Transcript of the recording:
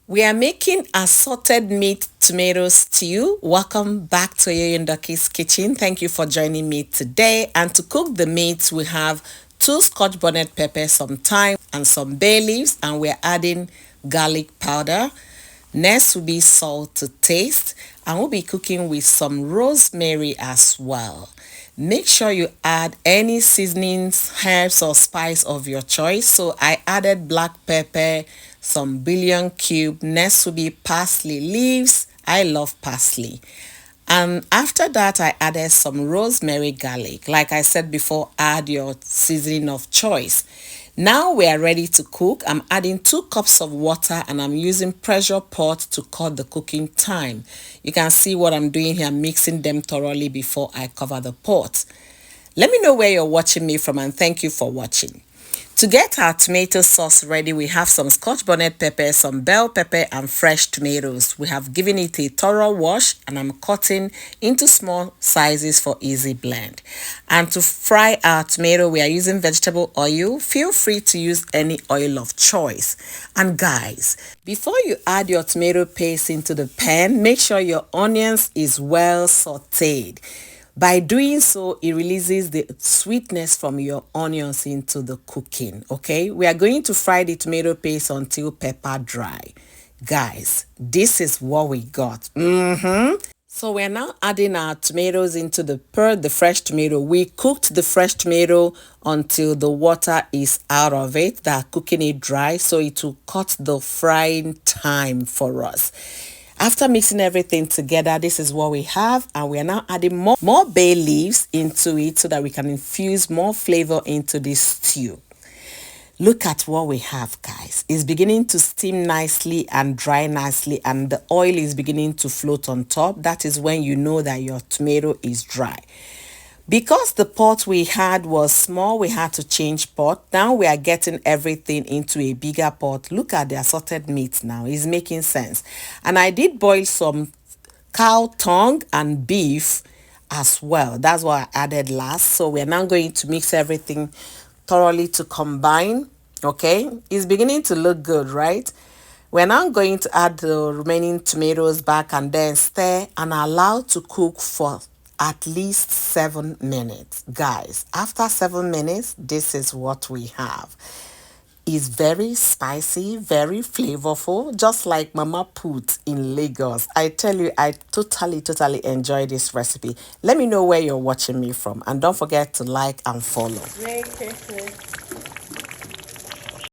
We are making assorted meat tomato stew. Welcome back to Yoyondaki's kitchen. Thank you for joining me today. And to cook the meat, we have 2 scotch bonnet peppers, some thyme, and some bay leaves. And we're adding garlic powder. Next will be salt to taste. And we'll be cooking with some rosemary as well. Make sure you add any seasonings, herbs or spice of your choice. So I added black pepper, some bouillon cube. Next will be parsley leaves. I love parsley. And after that, I added some rosemary garlic. Like I said before, add your seasoning of choice. Now we are ready to cook. I'm adding 2 cups of water and I'm using pressure pot to cut the cooking time. You can see what I'm doing here, mixing them thoroughly before I cover the pot. Let me know where you're watching me from and thank you for watching. To get our tomato sauce ready, we have some scotch bonnet pepper, some bell pepper and fresh tomatoes. We have given it a thorough wash and I'm cutting into small sizes for easy blend. And to fry our tomato, we are using vegetable oil. Feel free to use any oil of choice. And guys, before you add your tomato paste into the pan, make sure your onions is well sauteed. By doing so, it releases the sweetness from your onions into the cooking, okay? We are going to fry the tomato paste until pepper dry. Guys, this is what we got. So we're now adding our tomatoes into the fresh tomato. We cooked the fresh tomato until the water is out of it. That cooking it dry, so it will cut the frying time for us. After mixing everything together, this is what we have, and we are now adding more bay leaves into it so that we can infuse more flavor into this stew. Look at what we have, guys. It's beginning to steam nicely and dry nicely, and the oil is beginning to float on top. That is when you know that your tomato is dry. Because the pot we had was small, we had to change pot. Now we are getting everything into a bigger pot. Look at the assorted meat now. It's making sense. And I did boil some cow tongue and beef as well. That's what I added last. So we're now going to mix everything thoroughly to combine. Okay, it's beginning to look good, right? We're now going to add the remaining tomatoes back and then stir and allow to cook for at least 7 minutes. Guys, after 7 minutes, this is what we have. It's very spicy, very flavorful, just like Mama put in Lagos. I tell you, I totally enjoy this recipe. Let me know where you're watching me from and don't forget to like and follow.